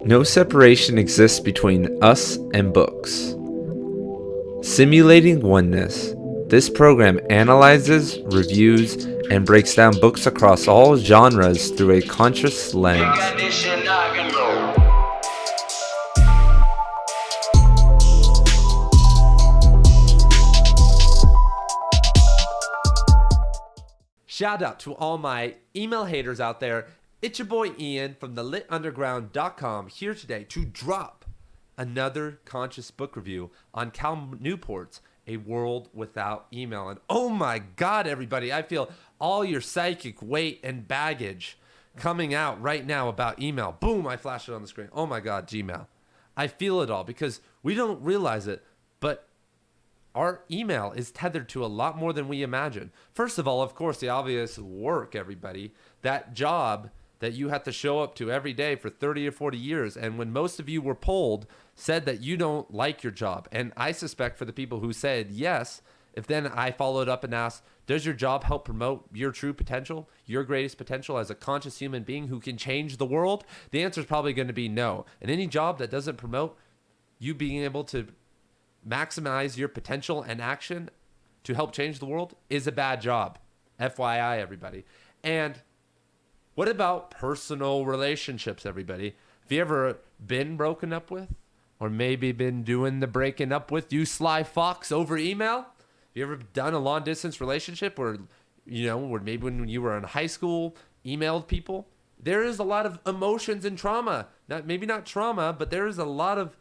No separation exists between us and books. Simulating oneness, this program analyzes, reviews, and breaks down books across all genres through a conscious lens. Shout out to all my email haters out there. It's your boy Ian from thelitunderground.com here today to drop another conscious book review on Cal Newport's A World Without Email. And oh my God, everybody, I feel all your psychic weight and baggage coming out right now about email. Boom, I flashed it on the screen. Oh my God, Gmail. I feel it all because we don't realize it, but our email is tethered to a lot more than we imagine. First of all, of course, the obvious work, everybody. That job that you have to show up to every day for 30 or 40 years. And when most of you were polled, said that you don't like your job. And I suspect for the people who said yes, if then I followed up and asked, does your job help promote your true potential, your greatest potential as a conscious human being who can change the world? The answer is probably going to be no. And any job that doesn't promote you being able to maximize your potential and action to help change the world is a bad job. FYI, everybody. And what about personal relationships, everybody? Have you ever been broken up with? Or maybe been doing the breaking up with, you sly fox, over email? Have you ever done a long distance relationship where maybe when you were in high school, emailed people? There is a lot of emotions and trauma. Maybe not trauma, but there is a lot of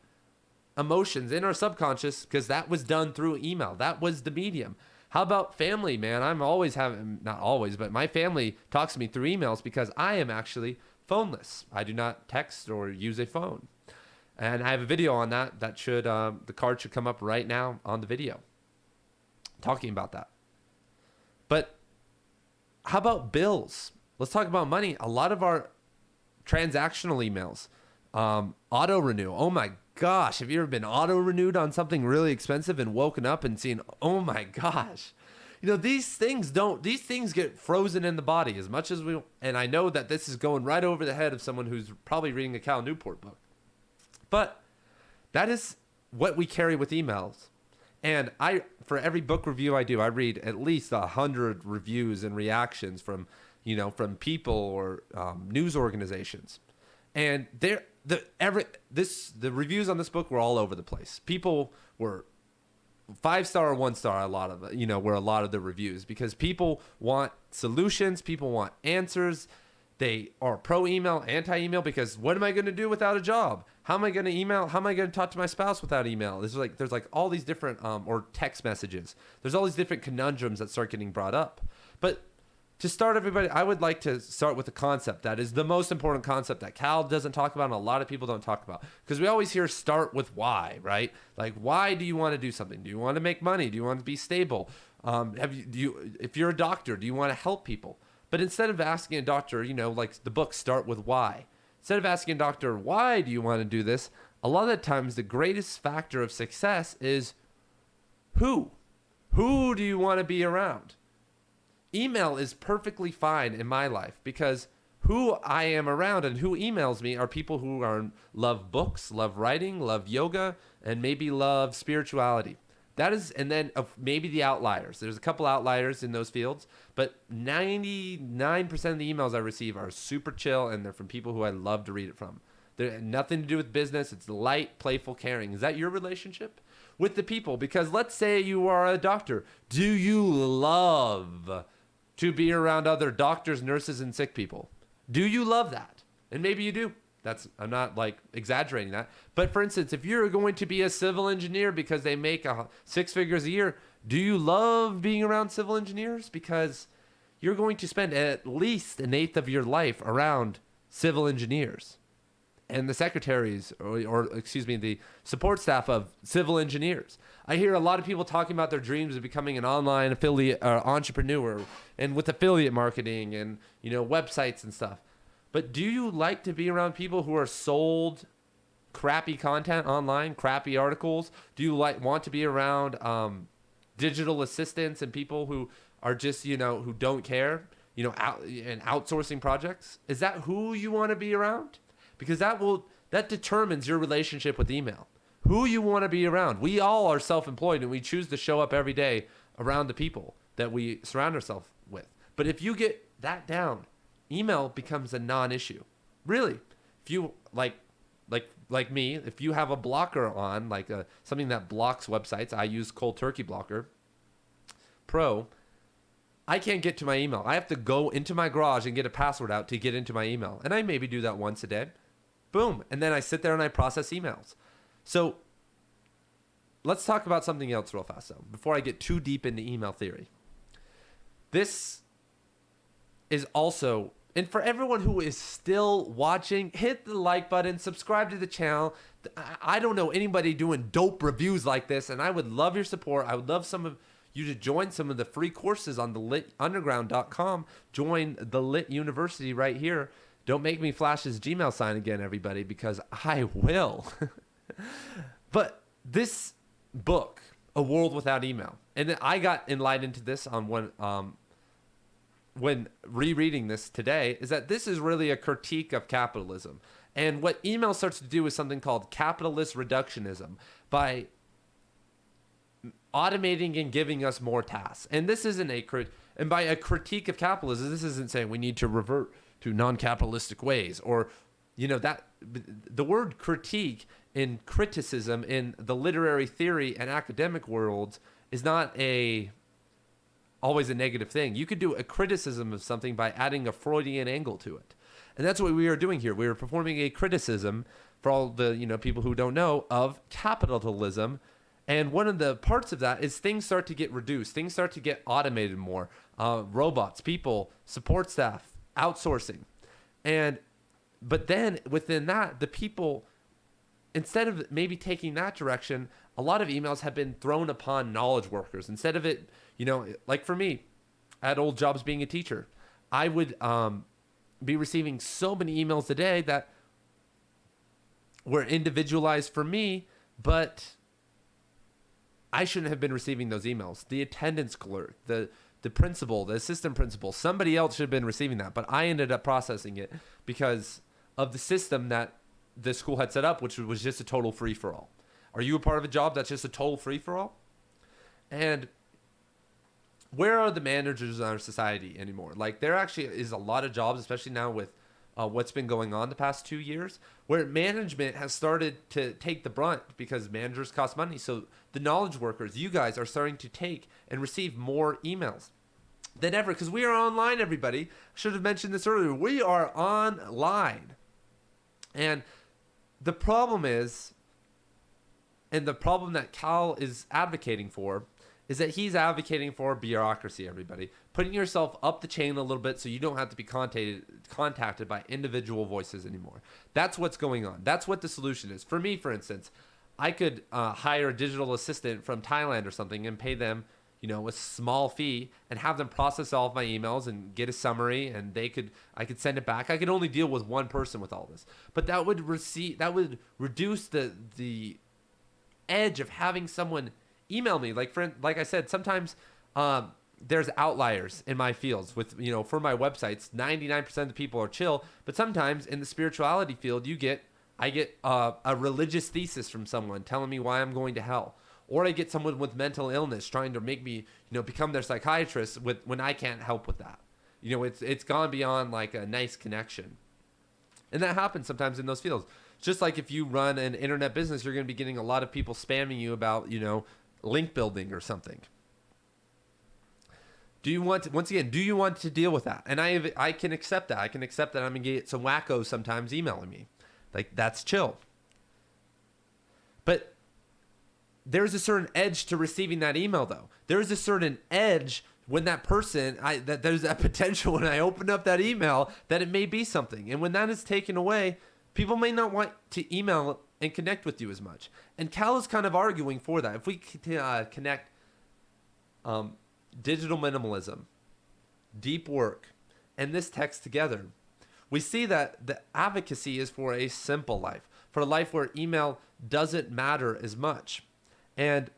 emotions in our subconscious because that was done through email. That was the medium. How about family, man? I'm always having, not always, but my family talks to me through emails because I am actually phoneless. I do not text or use a phone. And I have a video on that. That should, the card should come up right now on the video talking about that. But how about bills? Let's talk about money. A lot of our transactional emails, auto renew. Oh my gosh, have you ever been auto renewed on something really expensive and woken up and seen, oh my gosh, these things get frozen in the body as much as and I know that this is going right over the head of someone who's probably reading a Cal Newport book, but that is what we carry with emails. And for every book review I do, I read at least 100 reviews and reactions from people or news organizations. And the reviews on this book were all over the place. People were 5-star or 1-star. A lot of were a lot of the reviews because people want solutions. People want answers. They are pro email, anti email because what am I going to do without a job? How am I going to email? How am I going to talk to my spouse without email? There's all these different or text messages. There's all these different conundrums that start getting brought up. But to start, everybody, I would like to start with a concept that is the most important concept that Cal doesn't talk about and a lot of people don't talk about. Because we always hear start with why, right? Like, why do you want to do something? Do you want to make money? Do you want to be stable? If you're a doctor, do you want to help people? But instead of asking a doctor, like the book Start With Why, instead of asking a doctor, why do you want to do this? A lot of the times, the greatest factor of success is who? Who do you want to be around? Email is perfectly fine in my life because who I am around and who emails me are people who love books, love writing, love yoga, and maybe love spirituality. That is, and then maybe the outliers. There's a couple outliers in those fields, but 99% of the emails I receive are super chill and they're from people who I love to read it from. They're nothing to do with business. It's light, playful, caring. Is that your relationship with the people? Because let's say you are a doctor. Do you love to be around other doctors, nurses, and sick people? Do you love that? And maybe you do. I'm not exaggerating that. But for instance, if you're going to be a civil engineer because they make 6 figures a year, do you love being around civil engineers? Because you're going to spend at least 1/8 of your life around civil engineers and the secretaries or the support staff of civil engineers. I hear a lot of people talking about their dreams of becoming an online affiliate entrepreneur and with affiliate marketing and, websites and stuff. But do you like to be around people who are sold crappy content online, crappy articles? Do you want to be around digital assistants and people who are just, who don't care, and outsourcing projects? Is that who you want to be around? Because that will that determines your relationship with email. Who you want to be around. We all are self-employed, and we choose to show up every day around the people that we surround ourselves with. But if you get that down, email becomes a non-issue. Really. If you like me, if you have a blocker on, something that blocks websites, I use Cold Turkey Blocker Pro, I can't get to my email. I have to go into my garage and get a password out to get into my email. And I maybe do that once a day. Boom. And then I sit there and I process emails. So let's talk about something else real fast, though, before I get too deep into email theory. This is also, and for everyone who is still watching, hit the like button, subscribe to the channel. I don't know anybody doing dope reviews like this, and I would love your support. I would love some of you to join some of the free courses on the litunderground.com. Join the Lit University right here. Don't make me flash his Gmail sign again, everybody, because I will. But this book, A World Without Email, and then I got enlightened to this on when rereading this today, is that this is really a critique of capitalism. And what email starts to do is something called capitalist reductionism by automating and giving us more tasks. And this isn't and by a critique of capitalism, this isn't saying we need to revert to non-capitalistic ways, or that the word critique in criticism in the literary theory and academic worlds is not always a negative thing. You could do a criticism of something by adding a Freudian angle to it. And that's what we are doing here. We are performing a criticism, for all the people who don't know, of capitalism. And one of the parts of that is things start to get reduced. Things start to get automated more. Robots, people, support staff, outsourcing. But then within that, the people, instead of maybe taking that direction, a lot of emails have been thrown upon knowledge workers. Instead of it, like for me, I had old jobs being a teacher. I would be receiving so many emails a day that were individualized for me, but I shouldn't have been receiving those emails. The attendance clerk, the principal, the assistant principal, somebody else should have been receiving that, but I ended up processing it because of the system that the school had set up, which was just a total free-for-all. Are you a part of a job that's just a total free-for-all? And where are the managers in our society anymore? Like, there actually is a lot of jobs, especially now with what's been going on the past 2 years, where management has started to take the brunt because managers cost money. So the knowledge workers, you guys, are starting to take and receive more emails than ever because we are online, everybody. I should have mentioned this earlier. We are online. And the problem is, and the problem that Cal is advocating for, is that he's advocating for bureaucracy, everybody. Putting yourself up the chain a little bit so you don't have to be contacted by individual voices anymore. That's what's going on. That's what the solution is. For me, for instance, I could hire a digital assistant from Thailand or something and pay them, a small fee and have them process all of my emails and get a summary, and I could send it back. I could only deal with one person with all this. But that would reduce the edge of having someone email me. Like I said, sometimes there's outliers in my fields with, for my websites, 99% of the people are chill, but sometimes in the spirituality field, I get a religious thesis from someone telling me why I'm going to hell. Or I get someone with mental illness trying to make me, become their psychiatrist when I can't help with that. It's gone beyond like a nice connection. And that happens sometimes in those fields. Just like if you run an internet business, you're going to be getting a lot of people spamming you about, link building or something. Do you want to deal with that? And I can accept that. I can accept that I'm going to get some wackos sometimes emailing me. Like, that's chill. But there's a certain edge to receiving that email, though. There's a certain edge when that person, that there's that potential when I open up that email that it may be something. And when that is taken away, people may not want to email and connect with you as much. And Cal is kind of arguing for that. If we connect digital minimalism, deep work, and this text together, we see that the advocacy is for a simple life, for a life where email doesn't matter as much. And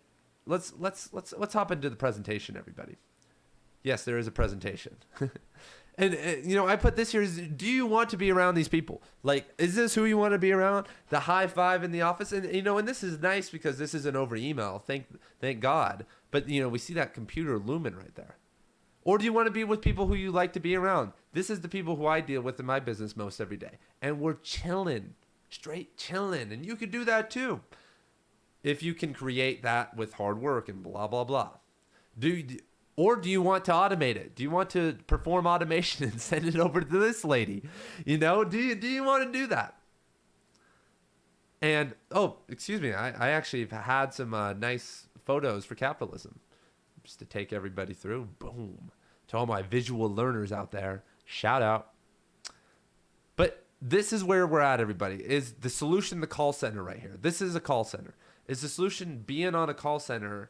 let's hop into the presentation, everybody. Yes, there is a presentation. And I put this here: do you want to be around these people? Like, is this who you want to be around? The high five in the office, and and this is nice because this isn't over email. Thank God. But we see that computer looming right there. Or do you want to be with people who you like to be around? This is the people who I deal with in my business most every day, and we're chilling, straight chilling, and you could do that too, if you can create that with hard work and blah blah blah. Or do you want to automate it? Do you want to perform automation and send it over to this lady? Do you want to do that? And excuse me, I actually have had some nice photos for capitalism, just to take everybody through. Boom, to all my visual learners out there, shout out. But this is where we're at, everybody. Is the solution the call center right here? This is a call center. Is the solution being on a call center?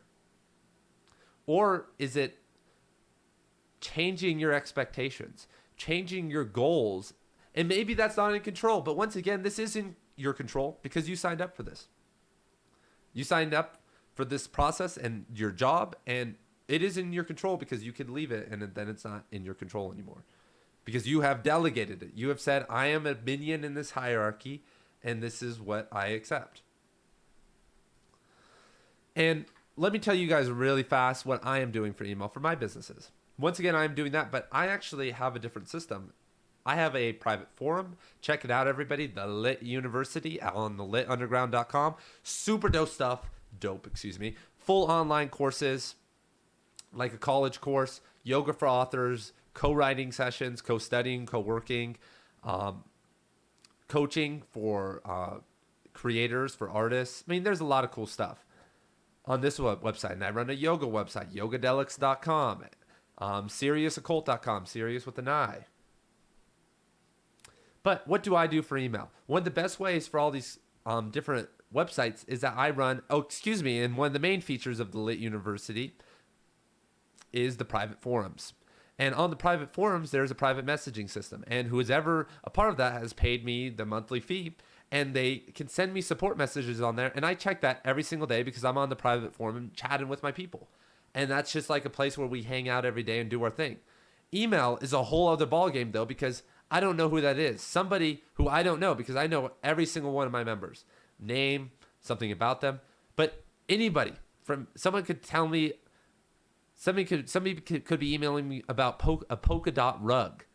Or is it changing your expectations, changing your goals? And maybe that's not in control. But once again, this is in your control because you signed up for this. You signed up for this process and your job, and it is in your control because you could leave it and then it's not in your control anymore. Because you have delegated it. You have said, I am a minion in this hierarchy, and this is what I accept. And let me tell you guys really fast what I am doing for email for my businesses. Once again, I'm doing that, but I actually have a different system. I have a private forum. Check it out, everybody. The Lit University on the litunderground.com. Super dope stuff. Full online courses, like a college course, yoga for authors, co-writing sessions, co-studying, co-working, coaching for creators, for artists. I mean, there's a lot of cool stuff on this website. And I run a yoga website, yogadelics.com, seriousoccult.com, serious with an I. But what do I do for email? One of the best ways for all these different websites is that I run, and one of the main features of the Lit University is the private forums. And on the private forums, there's a private messaging system. And who is ever a part of that has paid me the monthly fee. And they can send me support messages on there. And I check that every single day because I'm on the private forum and chatting with my people. And that's just like a place where we hang out every day and do our thing. Email is a whole other ballgame, though, because I don't know who that is. Somebody who I don't know, because I know every single one of my members. Name, something about them. But anybody, someone could tell me, somebody could be emailing me about a polka dot rug.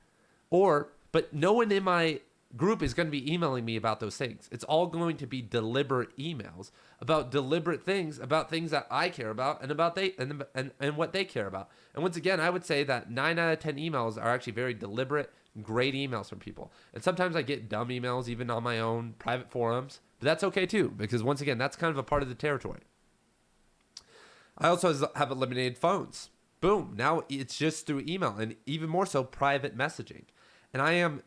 But no one in my group is going to be emailing me about those things. It's all going to be deliberate emails about deliberate things, about things that I care about and about and what they care about. And once again, I would say that 9 out of 10 emails are actually very deliberate, great emails from people. And sometimes I get dumb emails even on my own private forums, but that's okay too, because once again, that's kind of a part of the territory. I also have eliminated phones. Boom. Now it's just through email and even more so private messaging. And I am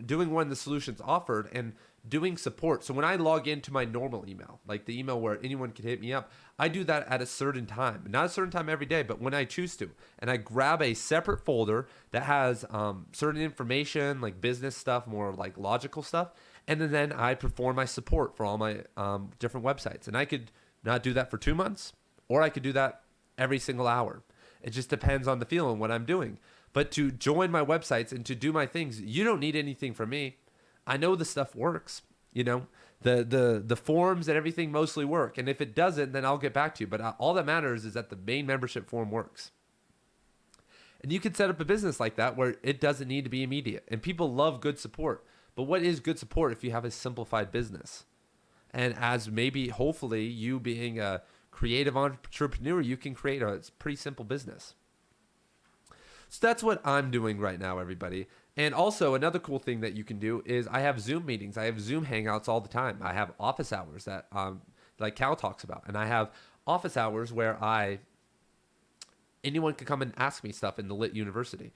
doing one of the solutions offered and doing support. So when I log into my normal email, like the email where anyone can hit me up, I do that at a certain time. Not a certain time every day, but when I choose to. And I grab a separate folder that has certain information, like business stuff, more like logical stuff. And then I perform my support for all my different websites. And I could not do that for 2 months, or I could do that every single hour. It just depends on the feel and what I'm doing. But to join my websites and to do my things, you don't need anything from me. I know the stuff works. The forums and everything mostly work. And if it doesn't, then I'll get back to you. But all that matters is that the main membership forum works. And you can set up a business like that where it doesn't need to be immediate. And people love good support. But what is good support if you have a simplified business? And as maybe, hopefully, you being a creative entrepreneur, you can create a pretty simple business. So that's what I'm doing right now, everybody. And also another cool thing that you can do is I have Zoom meetings. I have Zoom hangouts all the time. I have office hours that like Cal talks about. And I have office hours where anyone can come and ask me stuff in the Lit University.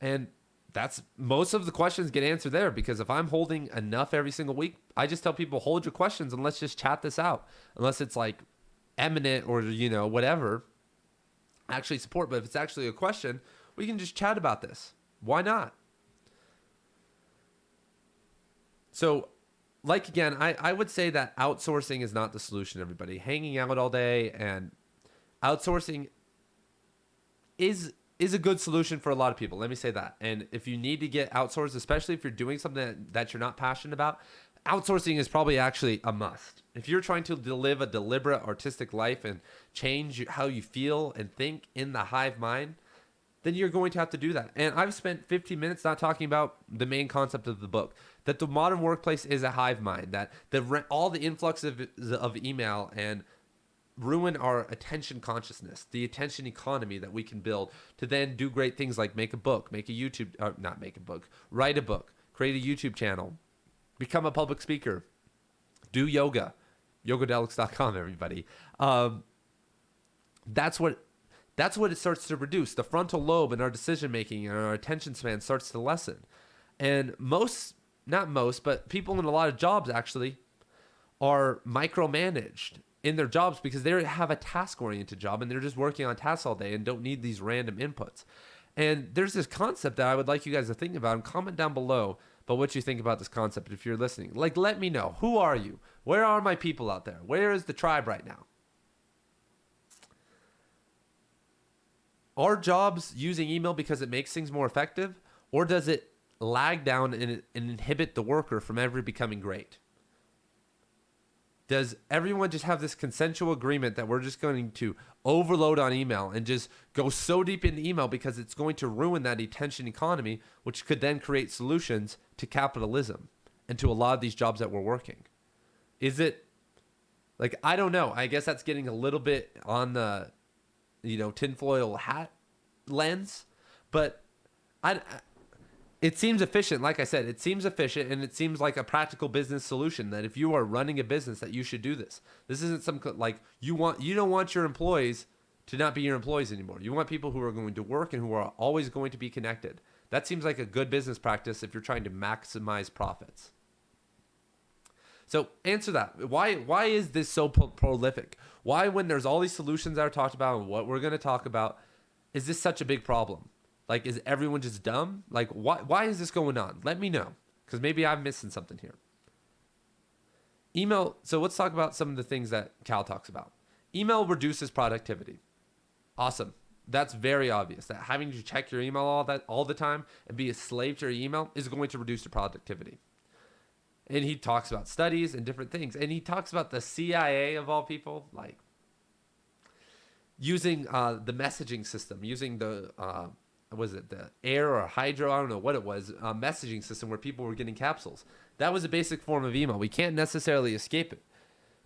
And that's most of the questions get answered there, because if I'm holding enough every single week, I just tell people, hold your questions and let's just chat this out. Unless it's like eminent or, whatever, actually support. But if it's actually a question, we can just chat about this. Why not? So, again, I would say that outsourcing is not the solution, everybody. Hanging out all day and outsourcing is is a good solution for a lot of people. Let me say that. And if you need to get outsourced, especially if you're doing something that you're not passionate about, outsourcing is probably actually a must. If you're trying to live a deliberate artistic life and change how you feel and think in the hive mind, then you're going to have to do that. And I've spent 15 minutes not talking about the main concept of the book, that the modern workplace is a hive mind, that all the influx of email and ruin our attention consciousness, the attention economy that we can build to then do great things like make a book, make a YouTube, not make a book, write a book, create a YouTube channel, become a public speaker, do yoga, yogadelics.com, everybody. That's what it starts to reduce. The frontal lobe in our decision making and our attention span starts to lessen. And not most, but people in a lot of jobs actually are micromanaged in their jobs because they have a task-oriented job and they're just working on tasks all day and don't need these random inputs. And there's this concept that I would like you guys to think about and comment down below about what you think about this concept if you're listening. Like, let me know. Who are you? Where are my people out there? Where is the tribe right now? Are jobs using email because it makes things more effective, or does it lag down and inhibit the worker from ever becoming great? Does everyone just have this consensual agreement that we're just going to overload on email and just go so deep into email because it's going to ruin that attention economy, which could then create solutions to capitalism and to a lot of these jobs that we're working? Is it like, I don't know. I guess that's getting a little bit on the, tinfoil hat lens, but it seems efficient. Like I said, it seems efficient, and it seems like a practical business solution that if you are running a business that you should do this. This isn't some like you don't want your employees to not be your employees anymore. You want people who are going to work and who are always going to be connected. That seems like a good business practice if you're trying to maximize profits. So answer that. Why is this so prolific? Why, when there's all these solutions that are talked about and what we're going to talk about, is this such a big problem? Like, is everyone just dumb? Like, why is this going on? Let me know, because maybe I'm missing something here. Email. So let's talk about some of the things that Cal talks about. Email reduces productivity. Awesome. That's very obvious. That having to check your email all the time and be a slave to your email is going to reduce your productivity. And he talks about studies and different things. And he talks about the CIA, of all people, like using the messaging system, using the the air or hydro, I don't know what it was, messaging system where people were getting capsules. That was a basic form of email. We can't necessarily escape it,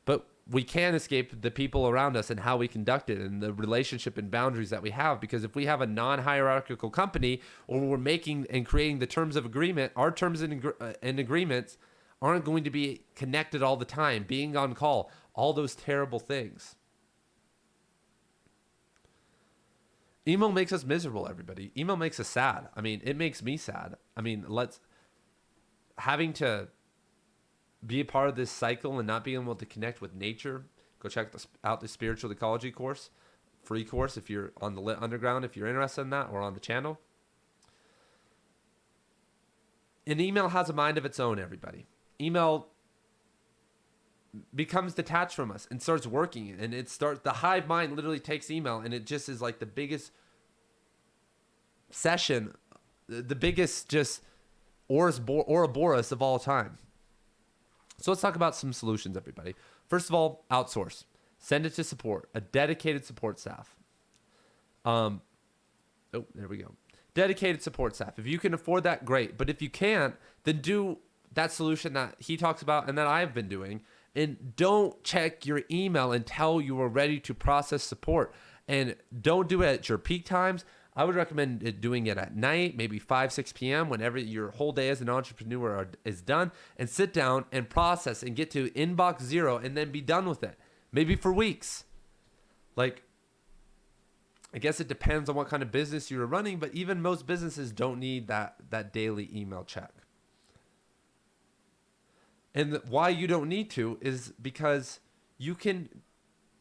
but we can escape the people around us and how we conduct it and the relationship and boundaries that we have. Because if we have a non-hierarchical company, or we're making and creating the terms of agreement, our terms and agreements aren't going to be connected all the time, being on call, all those terrible things. Email makes us miserable, everybody. Email makes us sad. I mean, it makes me sad. I mean, having to be a part of this cycle and not being able to connect with nature. Go check out the spiritual ecology course, free course if you're on the Lit Underground, if you're interested in that, or on the channel. An email has a mind of its own, everybody. Email becomes detached from us and starts working, and the hive mind literally takes email, and it just is like the biggest session, the biggest just Ouroboros of all time. So let's talk about some solutions, everybody. First of all, outsource. Send it to support, a dedicated support staff. There we go. Dedicated support staff. If you can afford that, great. But if you can't, then do that solution that he talks about and that I've been doing. And don't check your email until you are ready to process support. And don't do it at your peak times. I would recommend doing it at night, maybe 5, 6 p.m., whenever your whole day as an entrepreneur is done, and sit down and process and get to inbox 0 and then be done with it. Maybe for weeks. Like, I guess it depends on what kind of business you're running, but even most businesses don't need that daily email check. And why you don't need to is because you can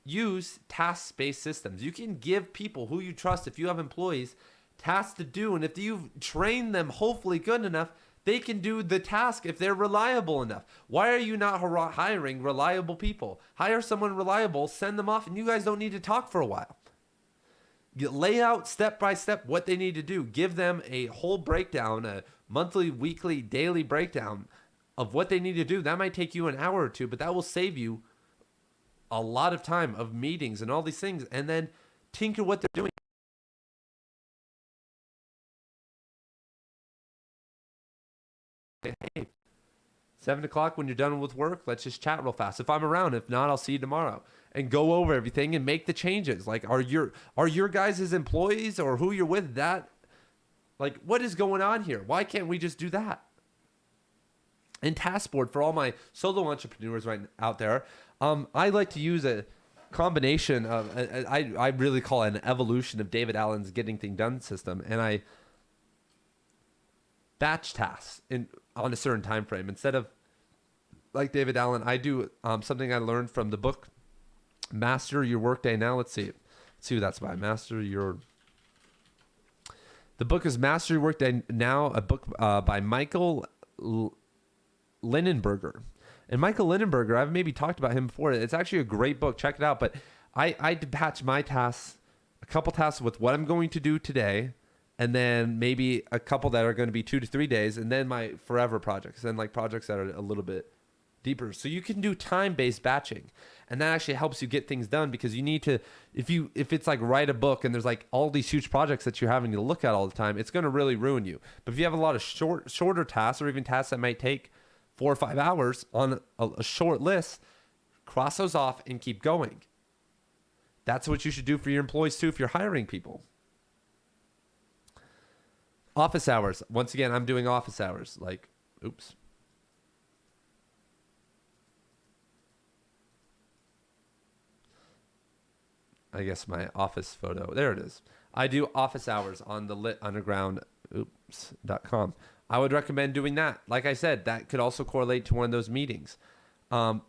use task-based systems. You can give people who you trust, if you have employees, tasks to do. And if you've trained them hopefully good enough, they can do the task if they're reliable enough. Why are you not hiring reliable people? Hire someone reliable, send them off, and you guys don't need to talk for a while. lay out step by step what they need to do. Give them a whole breakdown, a monthly, weekly, daily breakdown of what they need to do. That might take you an hour or two, but that will save you a lot of time of meetings and all these things. And then tinker what they're doing. Hey, 7 o'clock when you're done with work, let's just chat real fast. If I'm around, if not, I'll see you tomorrow, and go over everything and make the changes. Like, are your guys' employees or who you're with that, like, what is going on here? Why can't we just do that? And task board for all my solo entrepreneurs right out there. I like to use a combination of, I really call it an evolution of David Allen's Getting Things Done system, and I batch tasks on a certain time frame instead of like David Allen. I do something I learned from the book Master Your Workday Now. Let's see who that's by. The book is Master Your Workday Now, a book by Michael Linenberger. And Michael Linenberger, I've maybe talked about him before. It's actually a great book. Check it out. But I batch my tasks, a couple tasks with what I'm going to do today, and then maybe a couple that are going to be 2 to 3 days, and then my forever projects, and like projects that are a little bit deeper. So you can do time-based batching, and that actually helps you get things done, because you need to, if it's like write a book and there's like all these huge projects that you're having to look at all the time, it's going to really ruin you. But if you have a lot of shorter tasks, or even tasks that might take 4 or 5 hours on a short list, cross those off and keep going. That's what you should do for your employees too if you're hiring people. Office hours. Once again, I'm doing office hours. Like, oops. I guess my office photo. There it is. I do office hours on the litunderground.com. I would recommend doing that. Like I said, that could also correlate to one of those meetings.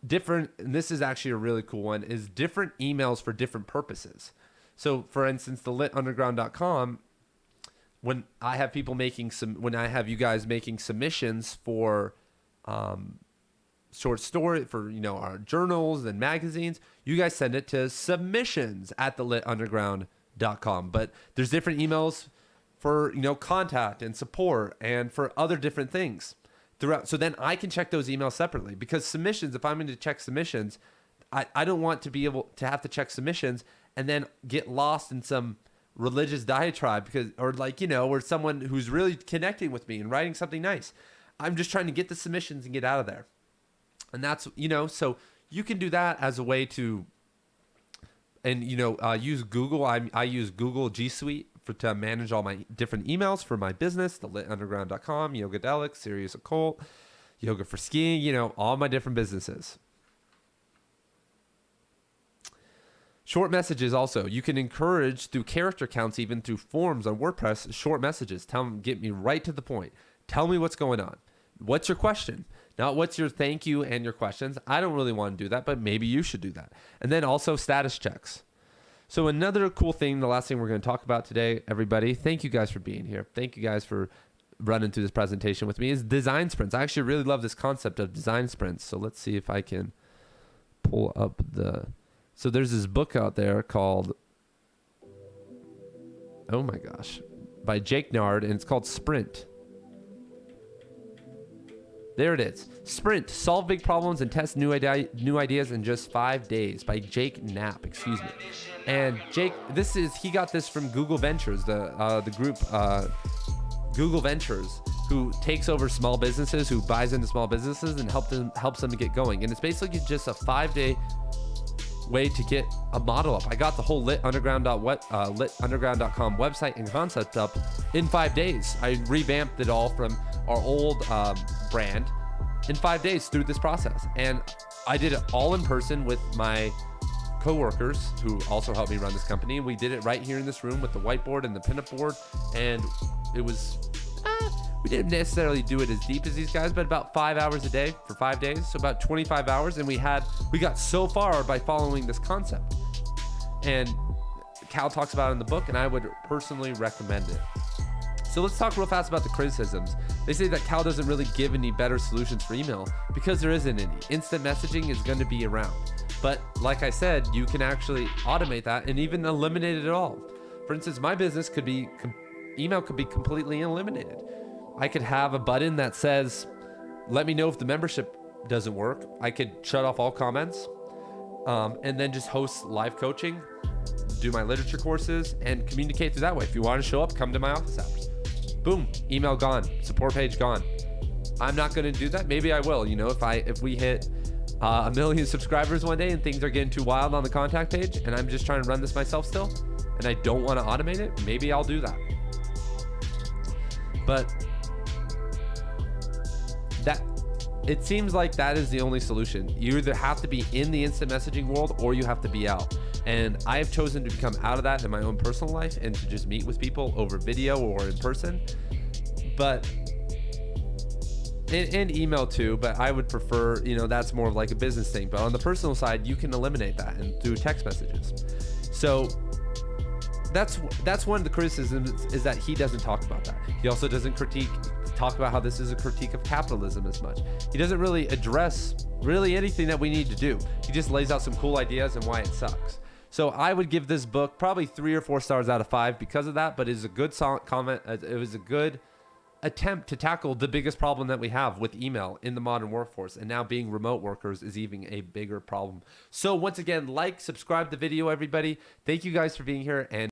Different, and this is actually a really cool one, is different emails for different purposes. So for instance, the litunderground.com, when I have people when I have you guys making submissions for short story, for our journals and magazines, you guys send it to submissions@thelitunderground.com. But there's different emails for contact and support and for other different things throughout. So then I can check those emails separately, because submissions, if I'm going to check submissions, I don't want to be able to have to check submissions and then get lost in some religious diatribe, or someone who's really connecting with me and writing something nice. I'm just trying to get the submissions and get out of there. And that's, so you can do that as a way to, and, use Google. I use Google G Suite to manage all my different emails for my business, the litunderground.com, Yogadelic, Serious Occult, Yoga for Skiing, all my different businesses. Short messages also. You can encourage through character counts, even through forms on WordPress, short messages. Tell them, get me right to the point. Tell me what's going on. What's your question? Not what's your thank you and your questions. I don't really want to do that, but maybe you should do that. And then also status checks. So another cool thing, the last thing we're going to talk about today, everybody, thank you guys for being here. Thank you guys for running through this presentation with me, is design sprints. I actually really love this concept of design sprints. So let's see if I can pull up so there's this book out there called, oh my gosh, by Jake Nard, and it's called Sprint. There it is. Sprint, solve big problems and test new ideas in just 5 days, by Jake Knapp, excuse me. And Jake, he got this from Google Ventures, the group Google Ventures, who takes over small businesses, who buys into small businesses and helps them to get going. And it's basically just a 5-day way to get a model up. I got the whole litunderground.com website and concept up in 5 days. I revamped it all from our old brand in 5 days through this process. And I did it all in person with my co-workers who also helped me run this company. We did it right here in this room with the whiteboard and the pinup board. And it was, we didn't necessarily do it as deep as these guys, but about 5 hours a day for 5 days. So about 25 hours. And we got so far by following this concept. And Cal talks about it in the book, and I would personally recommend it. So let's talk real fast about the criticisms. They say that Cal doesn't really give any better solutions for email because there isn't any. Instant messaging is going to be around. But like I said, you can actually automate that and even eliminate it all. For instance, my business could be email could be completely eliminated. I could have a button that says, "Let me know if the membership doesn't work." I could shut off all comments, and then just host live coaching, do my literature courses, and communicate through that way. If you want to show up, come to my office hours. Boom, email gone, support page gone. I'm not going to do that. Maybe I will. If we hit 1 million subscribers one day and things are getting too wild on the contact page, and I'm just trying to run this myself still, and I don't want to automate it, maybe I'll do that. But it seems like that is the only solution. You either have to be in the instant messaging world or you have to be out. And I have chosen to become out of that in my own personal life and to just meet with people over video or in person. But and email too, but I would prefer, that's more of like a business thing. But on the personal side, you can eliminate that and through text messages. So that's one of the criticisms, is that he doesn't talk about that. He also doesn't talk about how this is a critique of capitalism as much. He doesn't really address really anything that we need to do. He just lays out some cool ideas and why it sucks. So I would give this book probably 3 or 4 stars out of 5 because of that, but it is a good comment. It was a good attempt to tackle the biggest problem that we have with email in the modern workforce, and now being remote workers is even a bigger problem. So once again, subscribe the video, everybody. Thank you guys for being here, and